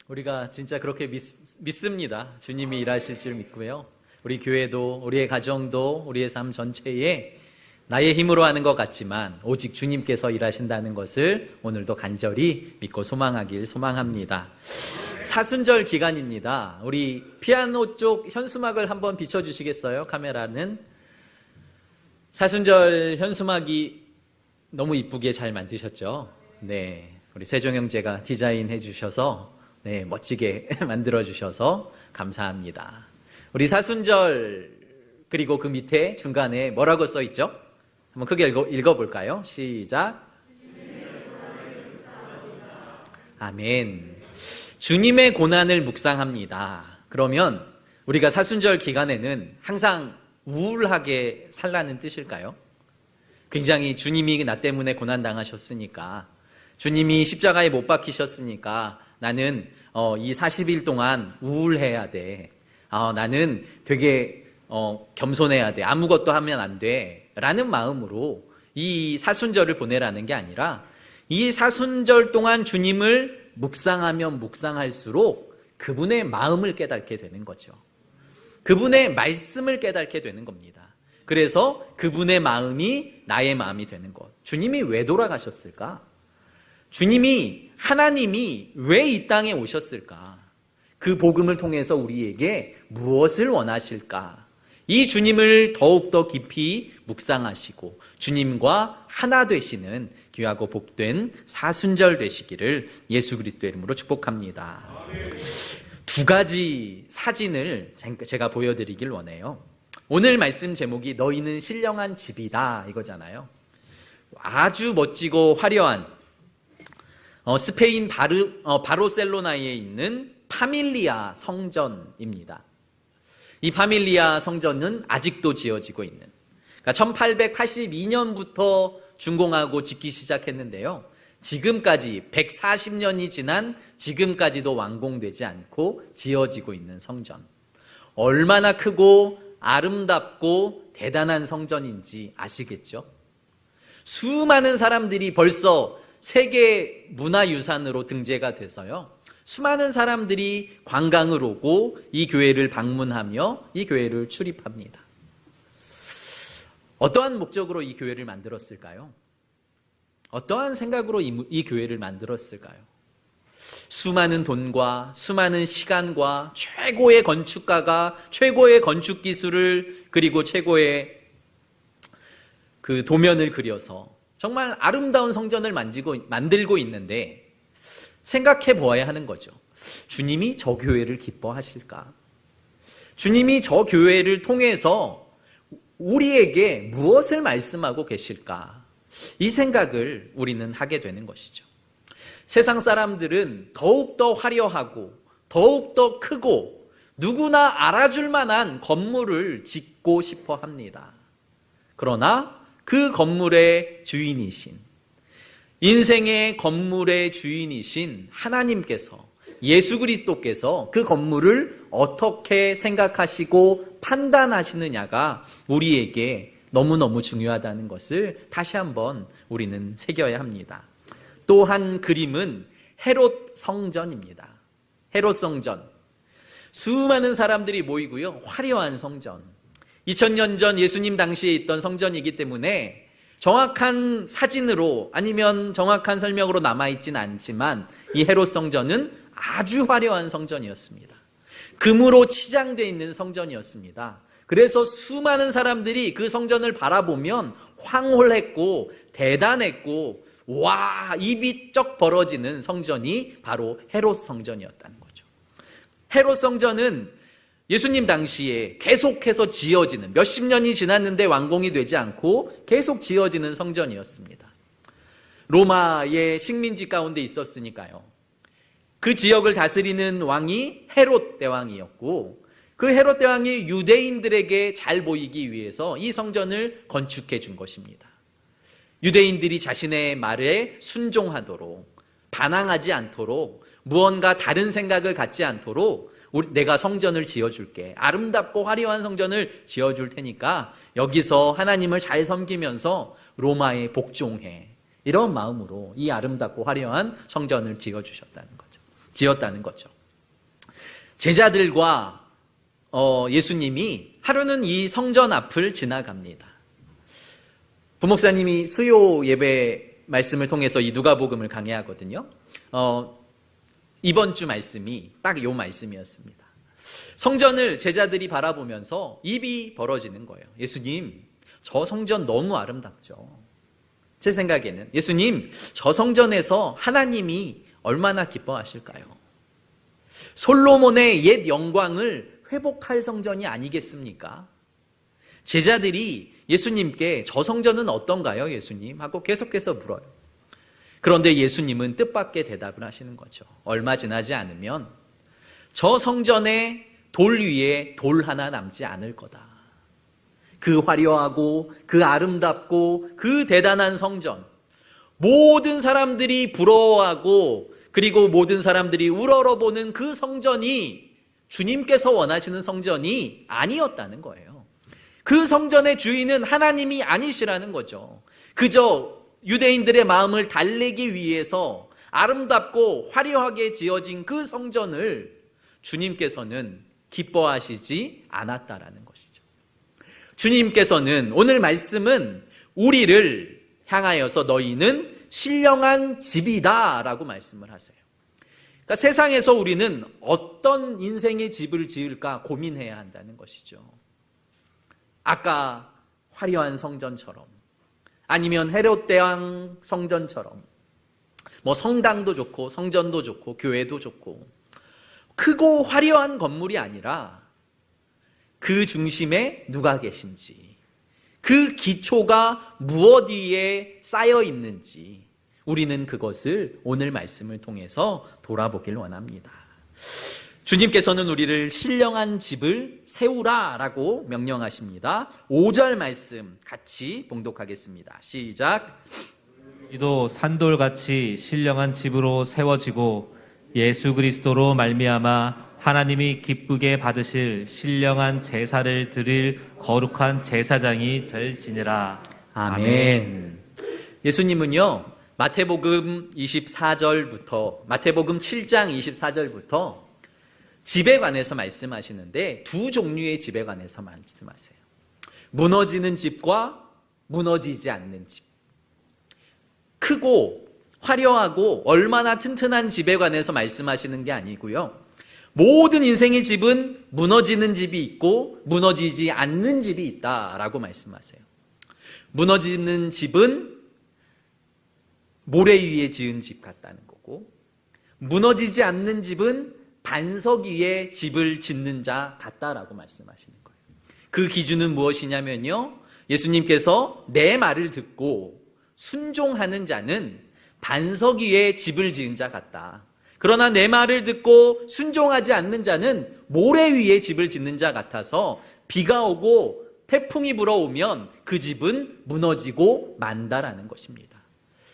우리가 진짜 그렇게 믿습니다. 주님이 일하실 줄 믿고요. 우리 교회도, 우리의 가정도, 우리의 삶 전체에 나의 힘으로 하는 것 같지만 오직 주님께서 일하신다는 것을 오늘도 간절히 믿고 소망합니다. 사순절 기간입니다. 우리 피아노 쪽 현수막을 한번 비춰주시겠어요? 카메라는. 사순절 현수막이 너무 이쁘게 잘 만드셨죠? 네, 우리 세종 형제가 디자인해 주셔서 멋지게 만들어 주셔서 감사합니다. 우리 사순절 그리고 그 밑에 중간에 뭐라고 써 있죠? 한번 크게 읽어볼까요? 시작. 아멘. 주님의 고난을 묵상합니다. 그러면 우리가 사순절 기간에는 항상 우울하게 살라는 뜻일까요? 굉장히 주님이 나 때문에 고난당하셨으니까, 주님이 십자가에 못 박히셨으니까 나는 이 40일 동안 우울해야 돼. 나는 되게 겸손해야 돼. 아무것도 하면 안 돼. 라는 마음으로 이 사순절을 보내라는 게 아니라 이 사순절 동안 주님을 묵상하면 묵상할수록 그분의 마음을 깨닫게 되는 거죠. 그분의 말씀을 깨닫게 되는 겁니다. 그래서 그분의 마음이 나의 마음이 되는 것. 주님이 왜 돌아가셨을까? 하나님이 왜 이 땅에 오셨을까? 그 복음을 통해서 우리에게 무엇을 원하실까? 이 주님을 더욱더 깊이 묵상하시고 주님과 하나 되시는 귀하고 복된 사순절 되시기를 예수 그리스도의 이름으로 축복합니다. 두 가지 사진을 제가 보여드리길 원해요. 오늘 말씀 제목이 너희는 신령한 집이다 이거잖아요. 아주 멋지고 화려한 스페인 바르셀로나에 있는 파밀리아 성전입니다. 이 파밀리아 성전은 아직도 지어지고 있는, 그러니까 1882년부터 준공하고 짓기 시작했는데요. 지금까지 140년이 지난 지금까지도 완공되지 않고 지어지고 있는 성전. 얼마나 크고 아름답고 대단한 성전인지 아시겠죠? 수많은 사람들이 벌써 세계 문화유산으로 등재가 돼서요. 수많은 사람들이 관광을 오고 이 교회를 방문하며 이 교회를 출입합니다. 어떠한 목적으로 이 교회를 만들었을까요? 어떠한 생각으로 이 교회를 만들었을까요? 수많은 돈과 수많은 시간과 최고의 건축가가 최고의 건축 기술을 그리고 최고의 그 도면을 그려서 정말 아름다운 성전을 만들고 있는데 생각해 보아야 하는 거죠. 주님이 저 교회를 기뻐하실까? 주님이 저 교회를 통해서 우리에게 무엇을 말씀하고 계실까? 이 생각을 우리는 하게 되는 것이죠. 세상 사람들은 더욱더 화려하고 더욱더 크고 누구나 알아줄 만한 건물을 짓고 싶어 합니다. 그러나 그 건물의 주인이신, 인생의 건물의 주인이신 하나님께서, 예수 그리스도께서 그 건물을 어떻게 생각하시고 판단하시느냐가 우리에게 너무너무 중요하다는 것을 다시 한번 우리는 새겨야 합니다. 또 한 그림은 헤롯 성전입니다. 헤롯 성전. 수많은 사람들이 모이고요. 화려한 성전. 2000년 전 예수님 당시에 있던 성전이기 때문에 정확한 사진으로 아니면 정확한 설명으로 남아있진 않지만 이 헤롯 성전은 아주 화려한 성전이었습니다. 금으로 치장되어 있는 성전이었습니다. 그래서 수많은 사람들이 그 성전을 바라보면 황홀했고 대단했고 와, 입이 쩍 벌어지는 성전이 바로 헤롯 성전이었다는 거죠. 헤롯 성전은 예수님 당시에 계속해서 지어지는, 몇십 년이 지났는데 완공이 되지 않고 계속 지어지는 성전이었습니다. 로마의 식민지 가운데 있었으니까요. 그 지역을 다스리는 왕이 헤롯 대왕이었고 그 헤롯 대왕이 유대인들에게 잘 보이기 위해서 이 성전을 건축해 준 것입니다. 유대인들이 자신의 말에 순종하도록, 반항하지 않도록, 무언가 다른 생각을 갖지 않도록 내가 성전을 지어줄게. 아름답고 화려한 성전을 지어줄 테니까 여기서 하나님을 잘 섬기면서 로마에 복종해. 이런 마음으로 이 아름답고 화려한 성전을 지어주셨다는 거죠. 지었다는 거죠. 제자들과 예수님이 하루는 이 성전 앞을 지나갑니다. 부목사님이 수요 예배 말씀을 통해서 이 누가복음을 강해하거든요. 이번 주 말씀이 딱 요 말씀이었습니다. 성전을 제자들이 바라보면서 입이 벌어지는 거예요. 예수님, 저 성전 너무 아름답죠. 제 생각에는 예수님, 저 성전에서 하나님이 얼마나 기뻐하실까요? 솔로몬의 옛 영광을 회복할 성전이 아니겠습니까? 제자들이 예수님께 저 성전은 어떤가요, 예수님? 하고 계속해서 물어요. 그런데 예수님은 뜻밖의 대답을 하시는 거죠. 얼마 지나지 않으면 저 성전에 돌 위에 돌 하나 남지 않을 거다. 그 화려하고 그 아름답고 그 대단한 성전, 모든 사람들이 부러워하고 그리고 모든 사람들이 우러러보는 그 성전이 주님께서 원하시는 성전이 아니었다는 거예요. 그 성전의 주인은 하나님이 아니시라는 거죠. 그저 유대인들의 마음을 달래기 위해서 아름답고 화려하게 지어진 그 성전을 주님께서는 기뻐하시지 않았다라는 것이죠. 주님께서는 오늘 말씀은 우리를 향하여서 너희는 신령한 집이다 라고 말씀을 하세요. 그러니까 세상에서 우리는 어떤 인생의 집을 지을까 고민해야 한다는 것이죠. 아까 화려한 성전처럼, 아니면 헤롯 대왕 성전처럼, 성당도 좋고 성전도 좋고 교회도 좋고 크고 화려한 건물이 아니라 그 중심에 누가 계신지, 그 기초가 무엇 위에 쌓여 있는지 우리는 그것을 오늘 말씀을 통해서 돌아보길 원합니다. 주님께서는 우리를 신령한 집을 세우라라고 명령하십니다. 5절 말씀 같이 봉독하겠습니다. 시작. 이도 산돌같이 신령한 집으로 세워지고 예수 그리스도로 말미암아 하나님이 기쁘게 받으실 신령한 제사를 드릴 거룩한 제사장이 될지니라. 아멘. 예수님은요, 마태복음 24절부터 마태복음 7장 24절부터 집에 관해서 말씀하시는데 두 종류의 집에 관해서 말씀하세요. 무너지는 집과 무너지지 않는 집. 크고 화려하고 얼마나 튼튼한 집에 관해서 말씀하시는 게 아니고요. 모든 인생의 집은 무너지는 집이 있고 무너지지 않는 집이 있다라고 말씀하세요. 무너지는 집은 모래 위에 지은 집 같다는 거고, 무너지지 않는 집은 반석 위에 집을 짓는 자 같다라고 말씀하시는 거예요. 그 기준은 무엇이냐면요, 예수님께서 내 말을 듣고 순종하는 자는 반석 위에 집을 지은 자 같다. 그러나 내 말을 듣고 순종하지 않는 자는 모래 위에 집을 짓는 자 같아서 비가 오고 태풍이 불어오면 그 집은 무너지고 만다라는 것입니다.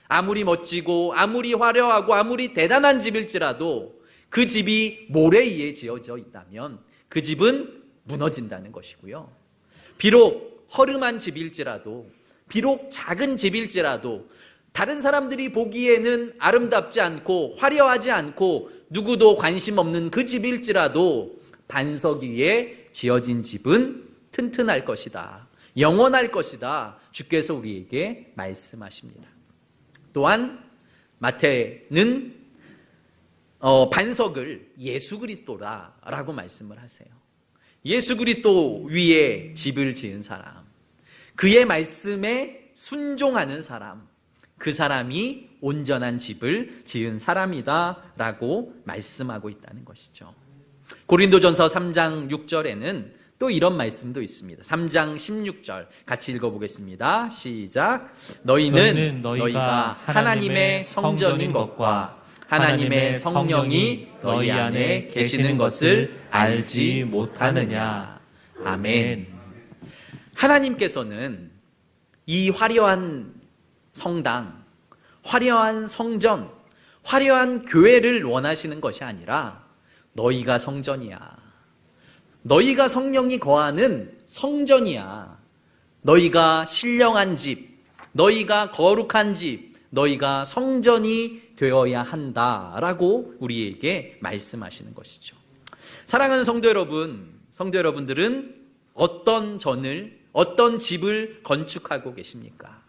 아무리 멋지고 아무리 화려하고 아무리 대단한 집일지라도 그 집이 모래 위에 지어져 있다면 그 집은 무너진다는 것이고요. 비록 허름한 집일지라도, 비록 작은 집일지라도, 다른 사람들이 보기에는 아름답지 않고 화려하지 않고 누구도 관심 없는 그 집일지라도 반석 위에 지어진 집은 튼튼할 것이다, 영원할 것이다, 주께서 우리에게 말씀하십니다. 또한 마태는 반석을 예수 그리스도라라고 말씀을 하세요. 예수 그리스도 위에 집을 지은 사람, 그의 말씀에 순종하는 사람, 그 사람이 온전한 집을 지은 사람이다라고 말씀하고 있다는 것이죠. 고린도전서 3장 6절에는 또 이런 말씀도 있습니다. 3장 16절 같이 읽어보겠습니다. 시작. 너희는 너희가 하나님의 성전인 것과 하나님의 성령이 너희 안에 계시는 것을 알지 못하느냐. 아멘. 하나님께서는 이 화려한 성당, 화려한 성전, 화려한 교회를 원하시는 것이 아니라 너희가 성전이야. 너희가 성령이 거하는 성전이야. 너희가 신령한 집, 너희가 거룩한 집, 너희가 성전이 되어야 한다라고 우리에게 말씀하시는 것이죠. 사랑하는 성도 여러분, 성도 여러분들은 어떤 집을 건축하고 계십니까?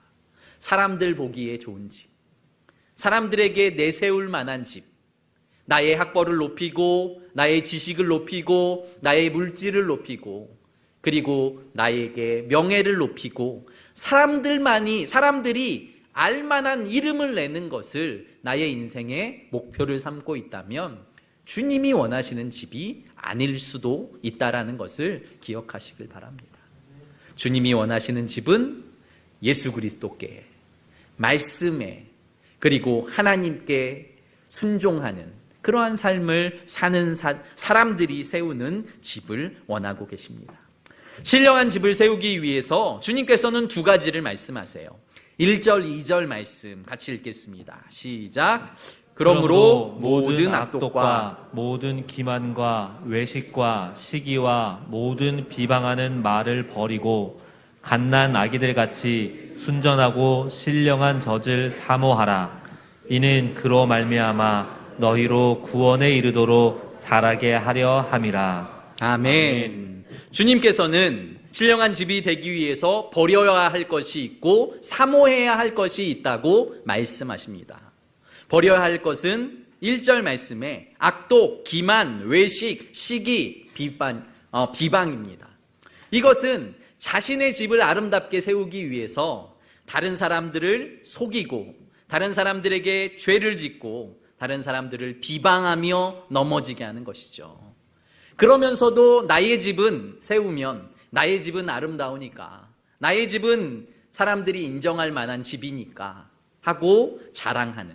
사람들 보기에 좋은 집, 사람들에게 내세울 만한 집, 나의 학벌을 높이고 나의 지식을 높이고 나의 물질을 높이고 그리고 나에게 명예를 높이고 사람들이 알만한 이름을 내는 것을 나의 인생의 목표를 삼고 있다면 주님이 원하시는 집이 아닐 수도 있다라는 것을 기억하시길 바랍니다. 주님이 원하시는 집은 예수 그리스도께, 말씀에, 그리고 하나님께 순종하는 그러한 삶을 사는 사람들이 세우는 집을 원하고 계십니다. 신령한 집을 세우기 위해서 주님께서는 두 가지를 말씀하세요. 1절, 2절 말씀 같이 읽겠습니다. 시작. 그러므로 모든 악독과 모든 기만과 외식과 시기와 모든 비방하는 말을 버리고 갓난 아기들 같이 순전하고 신령한 젖을 사모하라. 이는 그로 말미암아 너희로 구원에 이르도록 자라게 하려 함이라. 아멘. 주님께서는 신령한 집이 되기 위해서 버려야 할 것이 있고 사모해야 할 것이 있다고 말씀하십니다. 버려야 할 것은 1절 말씀에 악독, 기만, 외식, 시기, 비방입니다. 이것은 자신의 집을 아름답게 세우기 위해서 다른 사람들을 속이고 다른 사람들에게 죄를 짓고 다른 사람들을 비방하며 넘어지게 하는 것이죠. 그러면서도 나의 집은 세우면 나의 집은 아름다우니까, 나의 집은 사람들이 인정할 만한 집이니까 하고 자랑하는.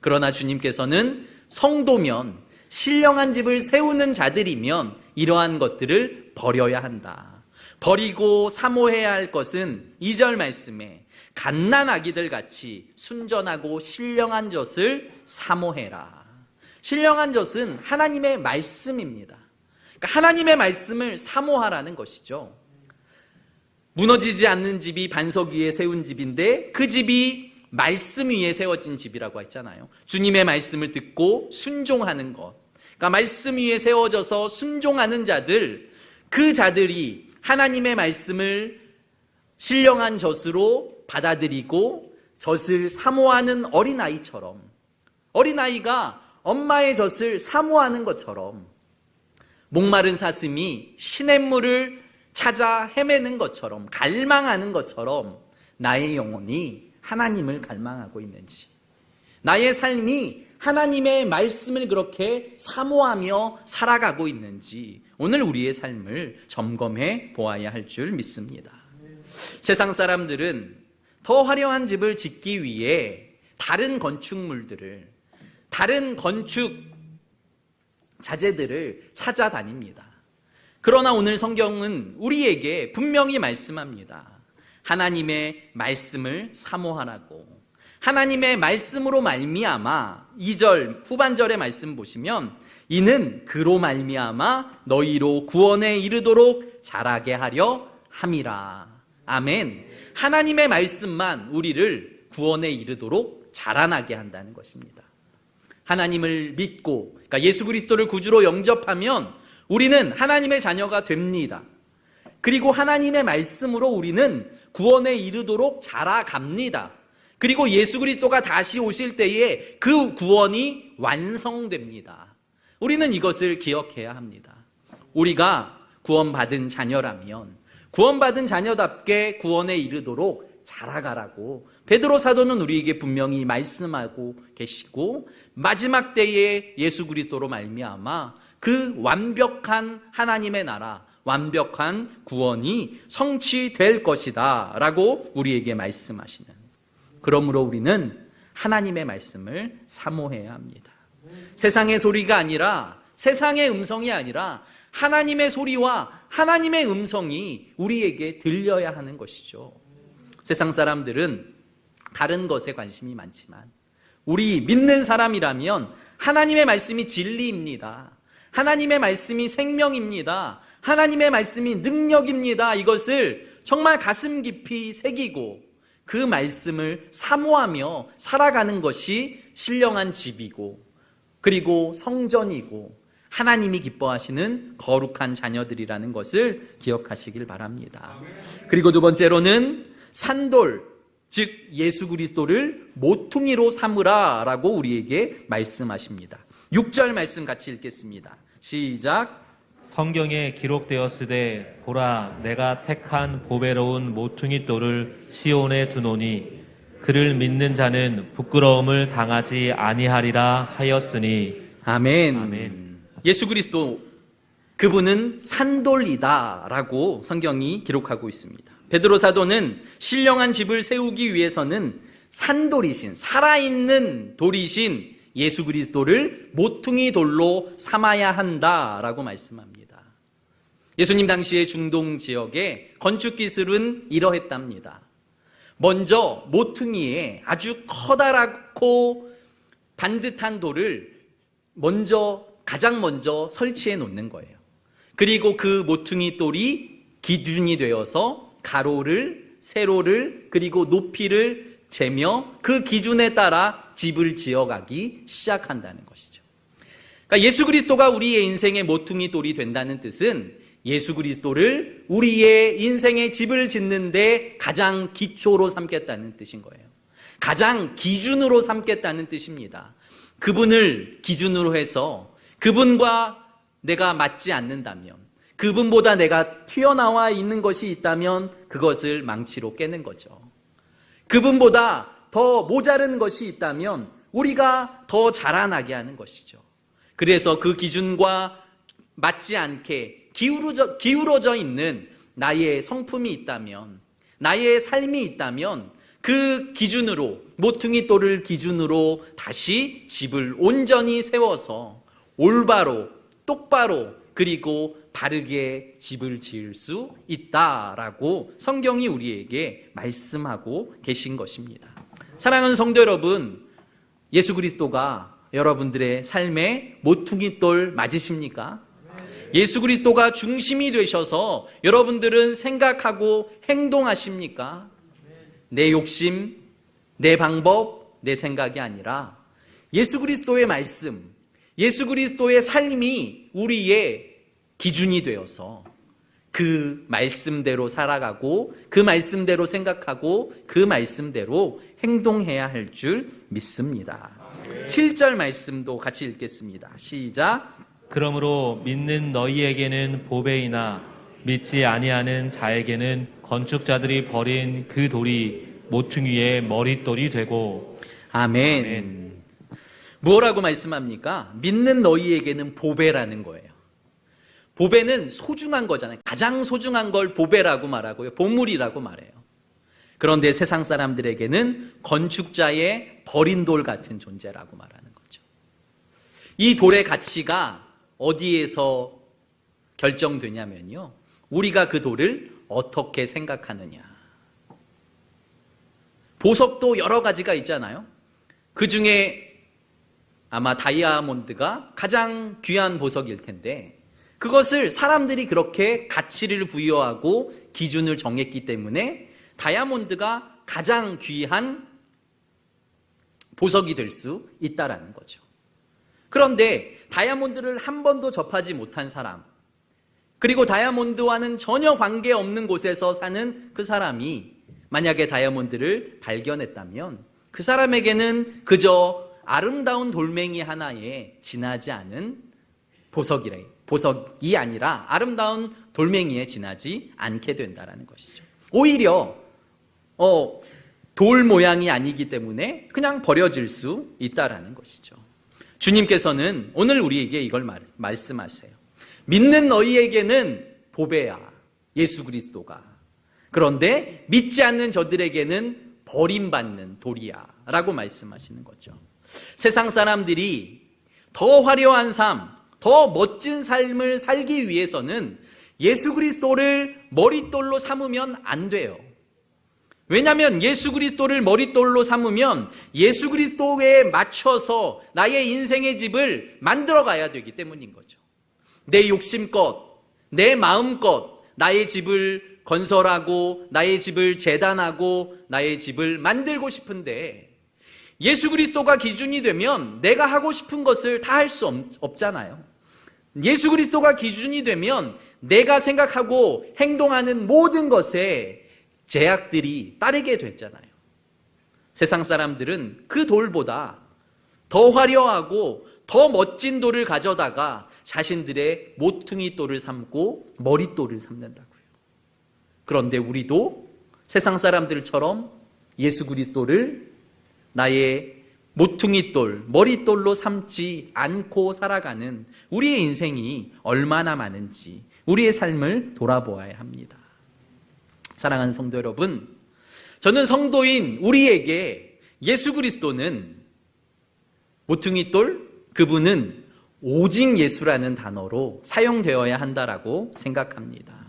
그러나 주님께서는 성도면, 신령한 집을 세우는 자들이면 이러한 것들을 버려야 한다. 버리고 사모해야 할 것은 2절 말씀에 갓난 아기들 같이 순전하고 신령한 젖을 사모해라. 신령한 젖은 하나님의 말씀입니다. 그러니까 하나님의 말씀을 사모하라는 것이죠. 무너지지 않는 집이 반석 위에 세운 집인데 그 집이 말씀 위에 세워진 집이라고 했잖아요. 주님의 말씀을 듣고 순종하는 것. 그러니까 말씀 위에 세워져서 순종하는 자들, 그 자들이 하나님의 말씀을 신령한 젖으로 받아들이고 젖을 사모하는 어린아이처럼, 어린아이가 엄마의 젖을 사모하는 것처럼, 목마른 사슴이 시냇물을 찾아 헤매는 것처럼, 갈망하는 것처럼 나의 영혼이 하나님을 갈망하고 있는지, 나의 삶이 하나님의 말씀을 그렇게 사모하며 살아가고 있는지 오늘 우리의 삶을 점검해 보아야 할 줄 믿습니다. 세상 사람들은 더 화려한 집을 짓기 위해 다른 건축물들을, 다른 건축 자재들을 찾아다닙니다. 그러나 오늘 성경은 우리에게 분명히 말씀합니다. 하나님의 말씀을 사모하라고. 하나님의 말씀으로 말미암아 2절 후반절의 말씀 보시면 이는 그로 말미암아 너희로 구원에 이르도록 자라게 하려 함이라. 아멘. 하나님의 말씀만 우리를 구원에 이르도록 자라나게 한다는 것입니다. 하나님을 믿고, 그러니까 예수 그리스도를 구주로 영접하면 우리는 하나님의 자녀가 됩니다. 그리고 하나님의 말씀으로 우리는 구원에 이르도록 자라갑니다. 그리고 예수 그리스도가 다시 오실 때에 그 구원이 완성됩니다. 우리는 이것을 기억해야 합니다. 우리가 구원받은 자녀라면 구원받은 자녀답게 구원에 이르도록 자라가라고 베드로 사도는 우리에게 분명히 말씀하고 계시고, 마지막 때에 예수 그리스도로 말미암아 그 완벽한 하나님의 나라, 완벽한 구원이 성취될 것이다 라고 우리에게 말씀하시는, 그러므로 우리는 하나님의 말씀을 사모해야 합니다. 세상의 소리가 아니라, 세상의 음성이 아니라 하나님의 소리와 하나님의 음성이 우리에게 들려야 하는 것이죠. 세상 사람들은 다른 것에 관심이 많지만 우리 믿는 사람이라면 하나님의 말씀이 진리입니다. 하나님의 말씀이 생명입니다. 하나님의 말씀이 능력입니다. 이것을 정말 가슴 깊이 새기고 그 말씀을 사모하며 살아가는 것이 신령한 집이고, 그리고 성전이고, 하나님이 기뻐하시는 거룩한 자녀들이라는 것을 기억하시길 바랍니다. 그리고 두 번째로는 산돌, 즉 예수 그리스도를 모퉁이로 삼으라 라고 우리에게 말씀하십니다. 6절 말씀 같이 읽겠습니다. 시작. 성경에 기록되었으되 보라 내가 택한 보배로운 모퉁이 돌을 시온에 두노니 그를 믿는 자는 부끄러움을 당하지 아니하리라 하였으니. 아멘. 아멘. 예수 그리스도, 그분은 산돌이다라고 성경이 기록하고 있습니다. 베드로 사도는 신령한 집을 세우기 위해서는 산돌이신, 살아있는 돌이신 예수 그리스도를 모퉁이 돌로 삼아야 한다라고 말씀합니다. 예수님 당시의 중동 지역의 건축 기술은 이러했답니다. 먼저 모퉁이에 아주 커다랗고 반듯한 돌을 가장 먼저 설치해 놓는 거예요. 그리고 그 모퉁이 돌이 기준이 되어서 가로를, 세로를, 그리고 높이를 재며 그 기준에 따라 집을 지어가기 시작한다는 것이죠. 그러니까 예수 그리스도가 우리의 인생의 모퉁이 돌이 된다는 뜻은 예수 그리스도를 우리의 인생의 집을 짓는데 가장 기초로 삼겠다는 뜻인 거예요. 가장 기준으로 삼겠다는 뜻입니다. 그분을 기준으로 해서 그분과 내가 맞지 않는다면, 그분보다 내가 튀어나와 있는 것이 있다면 그것을 망치로 깨는 거죠. 그분보다 더 모자른 것이 있다면 우리가 더 자라나게 하는 것이죠. 그래서 그 기준과 맞지 않게 기울어져 있는 나의 성품이 있다면, 나의 삶이 있다면 그 기준으로, 모퉁이 돌을 기준으로 다시 집을 온전히 세워서 올바로, 똑바로, 그리고 바르게 집을 지을 수 있다라고 성경이 우리에게 말씀하고 계신 것입니다. 사랑하는 성도 여러분, 예수 그리스도가 여러분들의 삶의 모퉁이 돌 맞으십니까? 예수 그리스도가 중심이 되셔서 여러분들은 생각하고 행동하십니까? 내 욕심, 내 방법, 내 생각이 아니라 예수 그리스도의 말씀, 예수 그리스도의 삶이 우리의 기준이 되어서 그 말씀대로 살아가고, 그 말씀대로 생각하고, 그 말씀대로 행동해야 할 줄 믿습니다. 7절 말씀도 같이 읽겠습니다. 시작. 그러므로 믿는 너희에게는 보배이나 믿지 아니하는 자에게는 건축자들이 버린 그 돌이 모퉁이의 머릿돌이 되고. 아멘. 아멘. 뭐라고 말씀합니까? 믿는 너희에게는 보배라는 거예요. 보배는 소중한 거잖아요. 가장 소중한 걸 보배라고 말하고요, 보물이라고 말해요. 그런데 세상 사람들에게는 건축자의 버린 돌 같은 존재라고 말하는 거죠. 이 돌의 가치가 어디에서 결정되냐면요, 우리가 그 돌을 어떻게 생각하느냐. 보석도 여러 가지가 있잖아요. 그 중에 아마 다이아몬드가 가장 귀한 보석일 텐데, 그것을 사람들이 그렇게 가치를 부여하고 기준을 정했기 때문에 다이아몬드가 가장 귀한 보석이 될 수 있다라는 거죠. 그런데 다이아몬드를 한 번도 접하지 못한 사람, 그리고 다이아몬드와는 전혀 관계없는 곳에서 사는 그 사람이 만약에 다이아몬드를 발견했다면 그 사람에게는 그저 아름다운 돌멩이 하나에 지나지 않은 보석이 아니라 아름다운 돌멩이에 지나지 않게 된다는 것이죠. 오히려 돌 모양이 아니기 때문에 그냥 버려질 수 있다는 것이죠. 주님께서는 오늘 우리에게 이걸 말씀하세요. 믿는 너희에게는 보배야, 예수 그리스도가. 그런데 믿지 않는 저들에게는 버림받는 돌이야 라고 말씀하시는 거죠. 세상 사람들이 더 화려한 삶, 더 멋진 삶을 살기 위해서는 예수 그리스도를 머릿돌로 삼으면 안 돼요. 왜냐하면 예수 그리스도를 머릿돌로 삼으면 예수 그리스도에 맞춰서 나의 인생의 집을 만들어 가야 되기 때문인 거죠. 내 욕심껏, 내 마음껏 나의 집을 건설하고 나의 집을 재단하고 나의 집을 만들고 싶은데 예수 그리스도가 기준이 되면 내가 하고 싶은 것을 다 할 수 없잖아요. 예수 그리스도가 기준이 되면 내가 생각하고 행동하는 모든 것에 제약들이 따르게 됐잖아요. 세상 사람들은 그 돌보다 더 화려하고 더 멋진 돌을 가져다가 자신들의 모퉁이 돌을 삼고 머릿돌을 삼는다고요. 그런데 우리도 세상 사람들처럼 예수 그리스도를 나의 모퉁이 돌, 머릿돌로 삼지 않고 살아가는 우리의 인생이 얼마나 많은지 우리의 삶을 돌아보아야 합니다. 사랑하는 성도 여러분, 저는 성도인 우리에게 예수 그리스도는 모퉁이 돌, 그분은 오직 예수라는 단어로 사용되어야 한다라고 생각합니다.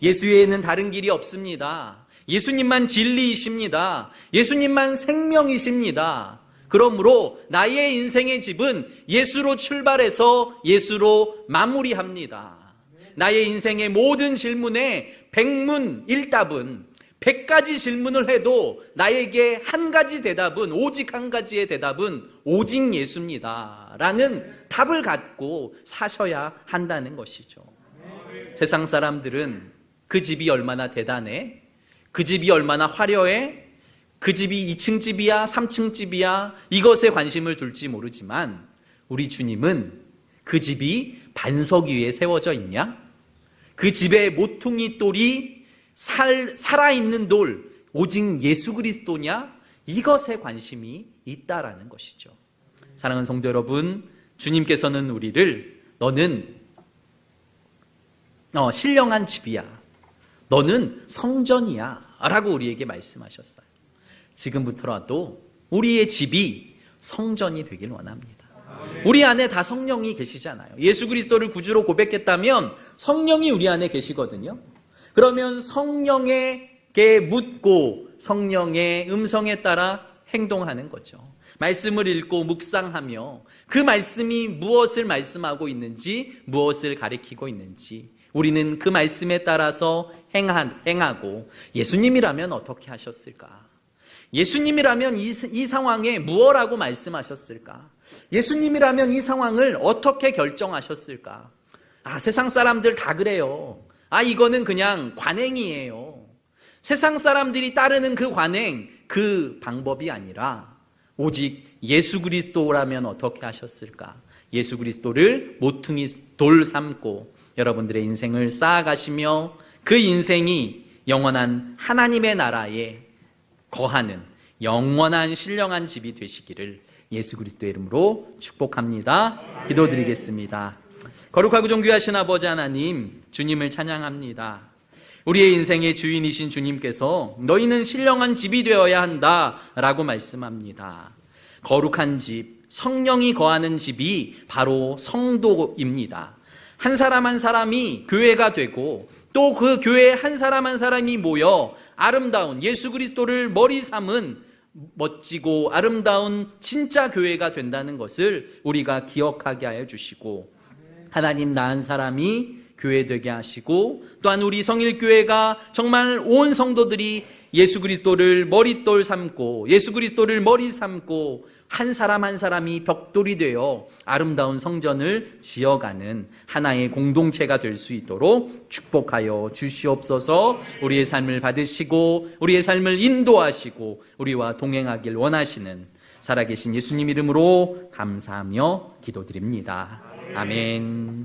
예수 외에는 다른 길이 없습니다. 예수님만 진리이십니다. 예수님만 생명이십니다. 그러므로 나의 인생의 집은 예수로 출발해서 예수로 마무리합니다. 나의 인생의 모든 질문에 백문일답은 100가지 질문을 해도 나에게 한 가지 대답은, 오직 한 가지의 대답은 오직 예수입니다 라는 답을 갖고 사셔야 한다는 것이죠. 세상 사람들은 그 집이 얼마나 대단해? 그 집이 얼마나 화려해? 그 집이 2층 집이야? 3층 집이야? 이것에 관심을 둘지 모르지만 우리 주님은 그 집이 반석 위에 세워져 있냐? 그 집의 모퉁이 돌이 살아있는 돌, 오직 예수 그리스도냐? 이것에 관심이 있다라는 것이죠. 사랑하는 성도 여러분, 주님께서는 우리를 너는 신령한 집이야, 너는 성전이야 라고 우리에게 말씀하셨어요. 지금부터라도 우리의 집이 성전이 되길 원합니다. 우리 안에 다 성령이 계시잖아요. 예수 그리스도를 구주로 고백했다면 성령이 우리 안에 계시거든요. 그러면 성령에게 묻고 성령의 음성에 따라 행동하는 거죠. 말씀을 읽고 묵상하며 그 말씀이 무엇을 말씀하고 있는지, 무엇을 가리키고 있는지 우리는 그 말씀에 따라서 행하고, 예수님이라면 어떻게 하셨을까? 예수님이라면 이 상황에 무엇라고 말씀하셨을까? 예수님이라면 이 상황을 어떻게 결정하셨을까? 세상 사람들 다 그래요. 이거는 그냥 관행이에요. 세상 사람들이 따르는 그 관행, 그 방법이 아니라 오직 예수 그리스도라면 어떻게 하셨을까? 예수 그리스도를 모퉁이 돌 삼고 여러분들의 인생을 쌓아가시며 그 인생이 영원한 하나님의 나라에 거하는 영원한 신령한 집이 되시기를 예수 그리스도의 이름으로 축복합니다. 기도드리겠습니다. 거룩하고 존귀하신 아버지 하나님, 주님을 찬양합니다. 우리의 인생의 주인이신 주님께서 너희는 신령한 집이 되어야 한다라고 말씀합니다. 거룩한 집, 성령이 거하는 집이 바로 성도입니다. 한 사람 한 사람이 교회가 되고 또 그 교회에 한 사람 한 사람이 모여 아름다운 예수 그리스도를 머리 삼은 멋지고 아름다운 진짜 교회가 된다는 것을 우리가 기억하게 하여 주시고, 하나님 나 한 사람이 교회 되게 하시고, 또한 우리 성일교회가 정말 온 성도들이 예수 그리스도를 머릿돌 삼고 예수 그리스도를 머리 삼고 한 사람 한 사람이 벽돌이 되어 아름다운 성전을 지어가는 하나의 공동체가 될 수 있도록 축복하여 주시옵소서. 우리의 삶을 받으시고 우리의 삶을 인도하시고 우리와 동행하길 원하시는 살아계신 예수님 이름으로 감사하며 기도드립니다. 아멘.